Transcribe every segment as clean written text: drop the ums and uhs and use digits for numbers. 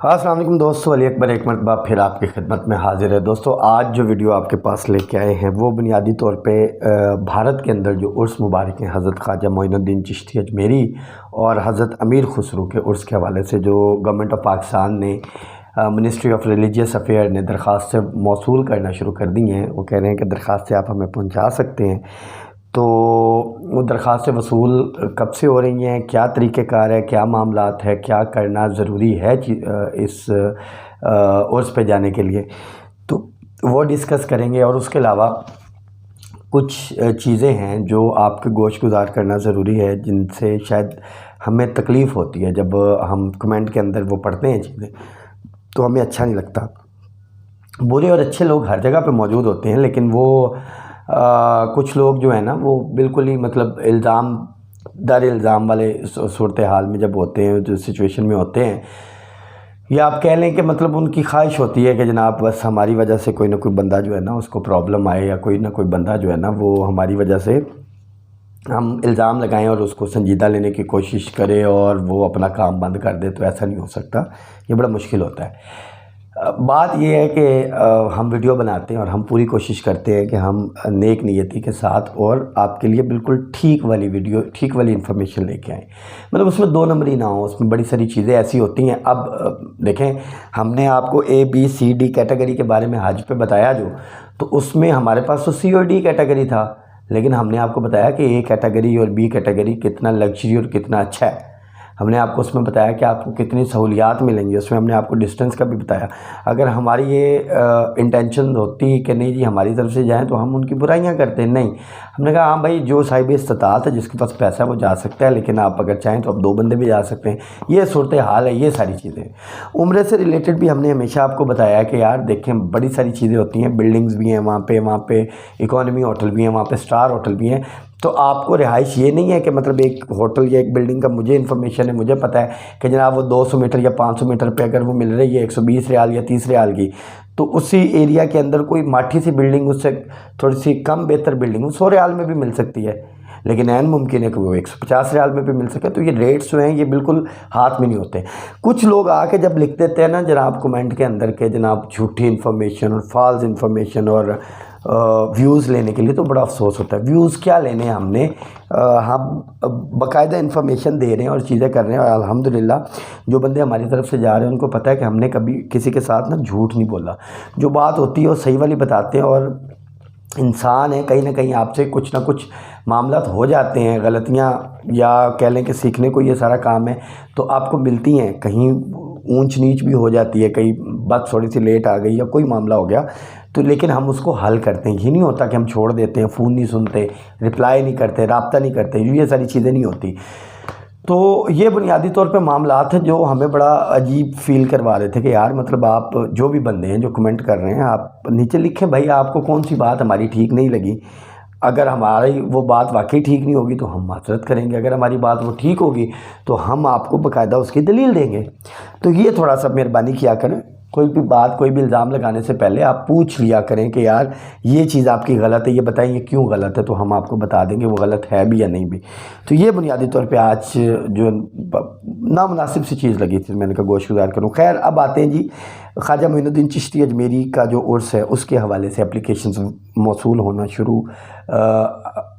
ہاں السلام علیکم دوستو، علی اکبر ایک مرتبہ پھر آپ کی خدمت میں حاضر ہے۔ دوستو آج جو ویڈیو آپ کے پاس لے کے آئے ہیں وہ بنیادی طور پہ بھارت کے اندر جو عرس مبارک ہیں حضرت خواجہ معین الدین چشتی اجمیری اور حضرت امیر خسرو کے عرس کے حوالے سے جو گورنمنٹ آف پاکستان نے منسٹری آف ریلیجیس افیئر نے درخواست سے موصول کرنا شروع کر دی ہیں۔ وہ کہہ رہے ہیں کہ درخواستیں آپ ہمیں پہنچا سکتے ہیں، تو وہ درخواستیں وصول کب سے ہو رہی ہیں، کیا طریقہ کار ہے، کیا معاملات ہے، کیا کرنا ضروری ہے اس عرس پہ جانے کے لیے، تو وہ ڈسکس کریں گے۔ اور اس کے علاوہ کچھ چیزیں ہیں جو آپ کے گوش گزار کرنا ضروری ہے، جن سے شاید ہمیں تکلیف ہوتی ہے جب ہم کمنٹ کے اندر وہ پڑھتے ہیں چیزیں، تو ہمیں اچھا نہیں لگتا۔ برے اور اچھے لوگ ہر جگہ پہ موجود ہوتے ہیں، لیکن وہ کچھ لوگ جو ہیں نا وہ بالکل ہی مطلب الزام در الزام والے صورتحال میں جب ہوتے ہیں، جو سچویشن میں ہوتے ہیں، یا آپ کہہ لیں کہ مطلب ان کی خواہش ہوتی ہے کہ جناب بس ہماری وجہ سے کوئی نہ کوئی بندہ جو ہے نا اس کو پرابلم آئے، یا کوئی نہ کوئی بندہ جو ہے نا وہ ہماری وجہ سے ہم الزام لگائیں اور اس کو سنجیدہ لینے کی کوشش کرے اور وہ اپنا کام بند کر دے۔ تو ایسا نہیں ہو سکتا، یہ بڑا مشکل ہوتا ہے۔ بات یہ ہے کہ ہم ویڈیو بناتے ہیں اور ہم پوری کوشش کرتے ہیں کہ ہم نیک نیتی کے ساتھ اور آپ کے لیے بالکل ٹھیک والی ویڈیو، ٹھیک والی انفارمیشن لے کے آئیں، مطلب اس میں دو نمبری نہ ہو۔ اس میں بڑی ساری چیزیں ایسی ہوتی ہیں۔ اب دیکھیں، ہم نے آپ کو A B C D category کے بارے میں حج پہ بتایا جو، تو اس میں ہمارے پاس تو C اور D کیٹیگری تھا، لیکن ہم نے آپ کو بتایا کہ A کیٹیگری اور B کیٹیگری کتنا لگژری اور کتنا اچھا ہے۔ ہم نے آپ کو اس میں بتایا کہ آپ کو کتنی سہولیات ملیں گی، اس میں ہم نے آپ کو ڈسٹنس کا بھی بتایا۔ اگر ہماری یہ انٹینشن ہوتی کہ نہیں جی ہماری طرف سے جائیں تو ہم ان کی برائیاں کرتے ہیں، نہیں، ہم نے کہا ہاں بھائی جو صاحب استطاعت ہے، جس کے پاس پیسہ وہ جا سکتا ہے، لیکن آپ اگر چاہیں تو آپ 2 بندے بھی جا سکتے ہیں۔ یہ صورتحال ہے، یہ ساری چیزیں۔ عمرے سے ریلیٹڈ بھی ہم نے ہمیشہ آپ کو بتایا کہ یار دیکھیں بڑی ساری چیزیں ہوتی ہیں، بلڈنگز بھی ہیں وہاں پہ اکانومی ہوٹل بھی ہیں، وہاں پہ اسٹار ہوٹل بھی ہیں۔ تو آپ کو رہائش یہ نہیں ہے کہ مطلب ایک ہوٹل یا ایک بلڈنگ کا مجھے انفارمیشن ہے، مجھے پتہ ہے کہ جناب وہ 200 میٹر یا 500 میٹر پہ اگر وہ مل رہی ہے 120 ریال یا 30 ریال کی، تو اسی ایریا کے اندر کوئی ماٹھی سی بلڈنگ اس سے تھوڑی سی کم بہتر بلڈنگ 100 ریال میں بھی مل سکتی ہے، لیکن عین ممکن ہے کہ وہ 150 ریال میں بھی مل سکے۔ تو یہ ریٹس جو ہیں یہ بالکل ہاتھ میں نہیں ہوتے۔ کچھ لوگ آ کے جب لکھ دیتے ہیں نا جناب کمنٹ کے اندر کہ جناب جھوٹی انفارمیشن اور فالس انفارمیشن اور ویوز لینے کے لیے، تو بڑا افسوس ہوتا ہے۔ ویوز کیا لینے ہم نے، ہم باقاعدہ انفارمیشن دے رہے ہیں اور چیزیں کر رہے ہیں، اور الحمدللہ جو بندے ہماری طرف سے جا رہے ہیں ان کو پتہ ہے کہ ہم نے کبھی کسی کے ساتھ نا جھوٹ نہیں بولا، جو بات ہوتی ہے وہ صحیح والی بتاتے ہیں۔ اور انسان ہے، کہیں نہ کہیں آپ سے کچھ نہ کچھ معاملات ہو جاتے ہیں، غلطیاں، یا کہہ لیں کہ سیکھنے کو یہ سارا کام ہے، تو آپ کو ملتی ہیں، کہیں اونچ نیچ بھی ہو جاتی ہے، کہیں بات تھوڑی سی لیٹ آ گئی یا کوئی معاملہ ہو گیا، تو لیکن ہم اس کو حل کرتے ہیں۔ یہ نہیں ہوتا کہ ہم چھوڑ دیتے ہیں، فون نہیں سنتے، رپلائی نہیں کرتے، رابطہ نہیں کرتے، یہ ساری چیزیں نہیں ہوتی۔ تو یہ بنیادی طور پہ معاملات ہیں جو ہمیں بڑا عجیب فیل کروا رہے تھے کہ یار مطلب آپ جو بھی بندے ہیں جو کمنٹ کر رہے ہیں، آپ نیچے لکھیں بھائی آپ کو کون سی بات ہماری ٹھیک نہیں لگی۔ اگر ہماری وہ بات واقعی ٹھیک نہیں ہوگی تو ہم معذرت کریں گے، اگر ہماری بات وہ ٹھیک ہوگی تو ہم آپ کو باقاعدہ اس کی دلیل دیں گے۔ تو یہ تھوڑا سا مہربانی کیا کریں، کوئی بھی بات، کوئی بھی الزام لگانے سے پہلے آپ پوچھ لیا کریں کہ یار یہ چیز آپ کی غلط ہے، یہ بتائیں یہ کیوں غلط ہے، تو ہم آپ کو بتا دیں گے وہ غلط ہے بھی یا نہیں بھی۔ تو یہ بنیادی طور پہ آج جو نامناسب سی چیز لگی تھی، میں نے کہا گوش گزار کروں۔ خیر اب آتے ہیں جی خواجہ معین الدین چشتی اجمیری کا جو عرس ہے اس کے حوالے سے اپلیکیشنز موصول ہونا شروع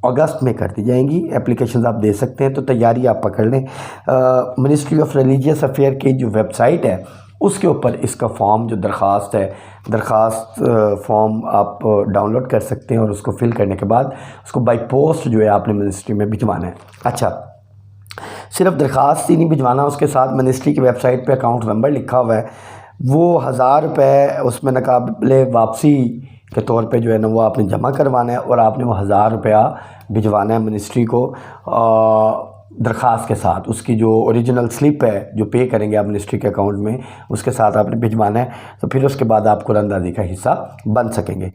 اگست میں کر دی جائیں گی۔ اپلیکیشنز آپ دے سکتے ہیں، تو تیاری آپ پکڑ لیں۔ منسٹری آف ریلیجیس افیئر کی جو ویب سائٹ ہے اس کے اوپر اس کا فارم جو درخواست ہے، درخواست فارم آپ ڈاؤن لوڈ کر سکتے ہیں، اور اس کو فل کرنے کے بعد اس کو بائی پوسٹ جو ہے آپ نے منسٹری میں بھجوانا ہے۔ اچھا، صرف درخواست ہی نہیں بھجوانا، اس کے ساتھ منسٹری کی ویب سائٹ پہ اکاؤنٹ نمبر لکھا ہوا ہے، وہ 1000 روپے اس میں ناقابل واپسی کے طور پہ جو ہے نا وہ آپ نے جمع کروانا ہے، اور آپ نے وہ 1000 روپیہ بھجوانا ہے منسٹری کو درخواست کے ساتھ۔ اس کی جو اوریجنل سلپ ہے جو پے کریں گے آپ منسٹری کے اکاؤنٹ میں، اس کے ساتھ آپ نے بھجوانا ہے، تو پھر اس کے بعد آپ قرآن اندازی کا حصہ بن سکیں گے۔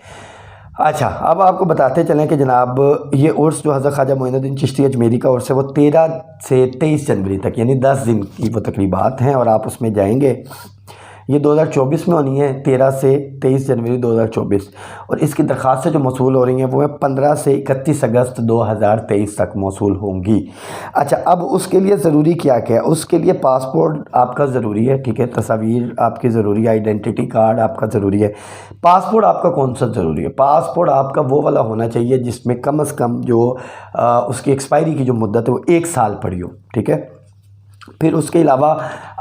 اچھا، اب آپ کو بتاتے چلیں کہ جناب یہ عرس جو حضرت خواجہ معین الدین چشتی اجمیری کا عرس ہے وہ 13 سے 23 جنوری تک، یعنی 10 دن کی وہ تقریبات ہیں، اور آپ اس میں جائیں گے۔ یہ 2024 میں ہونی ہے، 13 سے 23 جنوری 2024، اور اس کی درخواستیں جو موصول ہو رہی ہیں وہ 15 سے 31 اگست 2023 تک موصول ہوں گی۔ اچھا، اب اس کے لیے ضروری کیا کیا ہے؟ اس کے لیے پاسپورٹ آپ کا ضروری ہے، ٹھیک ہے، تصاویر آپ کی ضروری ہے، آئیڈینٹی کارڈ آپ کا ضروری ہے۔ پاسپورٹ آپ کا کون سا ضروری ہے؟ پاسپورٹ آپ کا وہ والا ہونا چاہیے جس میں کم از کم جو اس کی ایکسپائری کی جو مدت ہے وہ 1 سال پڑی ہو، ٹھیک ہے۔ پھر اس کے علاوہ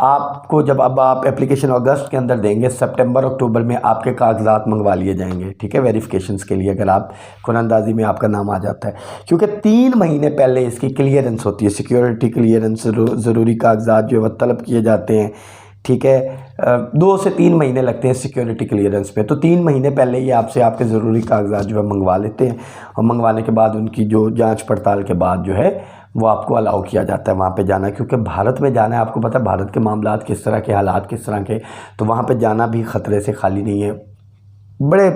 آپ کو جب اب آپ اپلیکیشن اگست کے اندر دیں گے، سپٹمبر اکتوبر میں آپ کے کاغذات منگوا لیے جائیں گے، ٹھیک ہے، ویریفیکیشنز کے لیے، اگر آپ قرآن اندازی میں آپ کا نام آ جاتا ہے، کیونکہ 3 مہینے پہلے اس کی کلیئرنس ہوتی ہے، سیکیورٹی کلیئرنس، ضروری کاغذات جو ہے وہ طلب کیے جاتے ہیں، ٹھیک ہے۔ 2 سے 3 مہینے لگتے ہیں سیکیورٹی کلیئرنس پہ، تو 3 مہینے پہلے یہ آپ سے آپ کے ضروری کاغذات جو ہے منگوا لیتے ہیں، اور منگوانے کے بعد ان کی جو جانچ پڑتال کے بعد جو ہے وہ آپ کو الاؤ کیا جاتا ہے وہاں پہ جانا، کیونکہ بھارت میں جانا ہے، آپ کو پتہ ہے بھارت کے معاملات کس طرح کے، حالات کس طرح کے، تو وہاں پہ جانا بھی خطرے سے خالی نہیں ہے، بڑے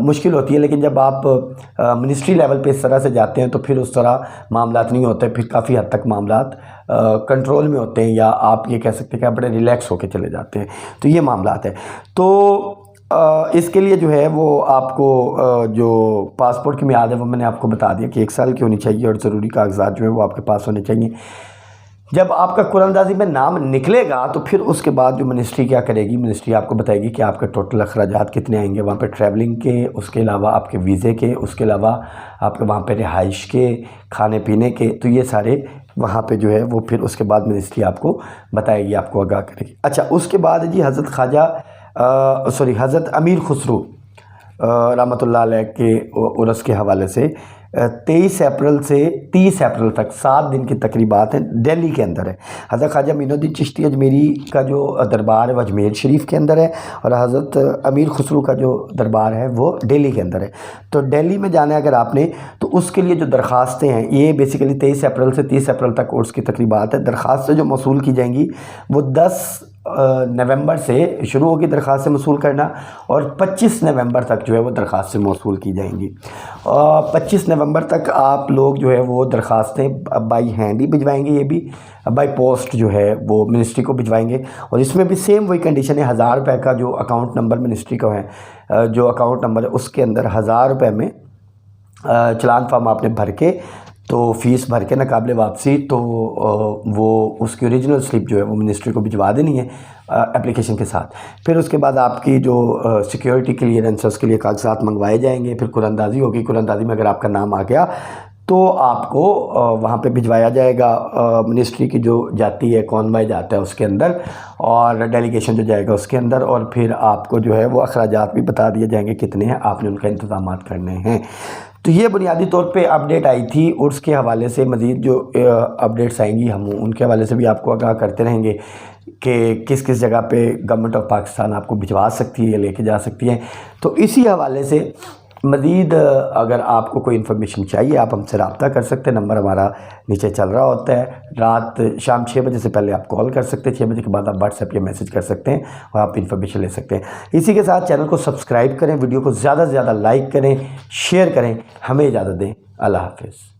مشکل ہوتی ہے، لیکن جب آپ منسٹری لیول پہ اس طرح سے جاتے ہیں تو پھر اس طرح معاملات نہیں ہوتے، پھر کافی حد تک معاملات کنٹرول میں ہوتے ہیں، یا آپ یہ کہہ سکتے ہیں کہ آپ بڑے ریلیکس ہو کے چلے جاتے ہیں، تو یہ معاملات ہیں۔ تو اس کے لیے جو ہے وہ آپ کو جو پاسپورٹ کی میعاد ہے وہ میں نے آپ کو بتا دیا کہ 1 سال کی ہونی چاہیے، اور ضروری کاغذات جو ہیں وہ آپ کے پاس ہونے چاہیے۔ جب آپ کا قرآن اندازی میں نام نکلے گا تو پھر اس کے بعد جو منسٹری کیا کرے گی، منسٹری آپ کو بتائے گی کہ آپ کے ٹوٹل اخراجات کتنے آئیں گے وہاں پہ ٹریولنگ کے، اس کے علاوہ آپ کے ویزے کے، اس کے علاوہ آپ کے وہاں پہ رہائش کے، کھانے پینے کے، تو یہ سارے وہاں پہ جو ہے وہ پھر اس کے بعد منسٹری آپ کو بتائے گی، آپ کو آگاہ کرے گی۔ اچھا، اس کے بعد جی حضرت امیر خسرو رحمۃ اللہ علیہ کے عرس کے حوالے سے 23 اپریل سے 30 اپریل تک 7 دن کی تقریبات ہیں، دہلی کے اندر ہے۔ حضرت خواجہ معین الدین چشتی اجمیری کا جو دربار ہے وہ اجمیر شریف کے اندر ہے، اور حضرت امیر خسرو کا جو دربار ہے وہ دہلی کے اندر ہے۔ تو دہلی میں جانا ہے اگر آپ نے، تو اس کے لیے جو درخواستیں ہیں، یہ بیسیکلی 23 اپریل سے 30 اپریل تک عرس کی تقریبات ہے۔ درخواستیں جو موصول کی جائیں گی وہ 10 نومبر سے شروع ہوگی درخواستیں موصول کرنا، اور 25 نومبر تک جو ہے وہ درخواستیں موصول کی جائیں گی۔ 25 نومبر تک آپ لوگ جو ہے وہ درخواستیں بائی ہینڈ ہی بھجوائیں گے، یہ بھی بائی پوسٹ جو ہے وہ منسٹری کو بھجوائیں گے، اور اس میں بھی سیم وہی کنڈیشن ہے، 1000 روپے کا جو اکاؤنٹ نمبر منسٹری کا ہے، جو اکاؤنٹ نمبر ہے اس کے اندر 1000 روپے میں چلان فارم آپ نے بھر کے، تو فیس بھر کے ناقابل واپسی، تو وہ اس کی اوریجنل سلپ جو ہے وہ منسٹری کو بھجوا دینی ہے اپلیکیشن کے ساتھ۔ پھر اس کے بعد آپ کی جو سیکیورٹی کلیئرنس ہے اس کے لیے کاغذات منگوائے جائیں گے، پھر قرآن اندازی ہوگی، قرآن اندازی میں اگر آپ کا نام آ گیا تو آپ کو وہاں پہ بھجوایا جائے گا، منسٹری کی جو جاتی ہے کونوائے جاتا ہے اس کے اندر، اور ڈیلیگیشن جو جائے گا اس کے اندر، اور پھر آپ کو جو ہے وہ اخراجات بھی بتا دیے جائیں گے کتنے ہیں، آپ نے ان کا انتظامات کرنے ہیں۔ تو یہ بنیادی طور پہ اپڈیٹ آئی تھی عرس کے حوالے سے، مزید جو اپڈیٹس آئیں گی ہم ان کے حوالے سے بھی آپ کو آگاہ کرتے رہیں گے کہ کس کس جگہ پہ گورنمنٹ آف پاکستان آپ کو بھجوا سکتی ہے یا لے کے جا سکتی ہے۔ تو اسی حوالے سے مزید اگر آپ کو کوئی انفارمیشن چاہیے آپ ہم سے رابطہ کر سکتے ہیں، نمبر ہمارا نیچے چل رہا ہوتا ہے، شام 6 بجے سے پہلے آپ کال کر سکتے ہیں، 6 بجے کے بعد آپ واٹس ایپ یا میسج کر سکتے ہیں اور آپ انفارمیشن لے سکتے ہیں۔ اسی کے ساتھ چینل کو سبسکرائب کریں، ویڈیو کو زیادہ سے زیادہ لائک کریں، شیئر کریں۔ ہمیں اجازت دیں، اللہ حافظ۔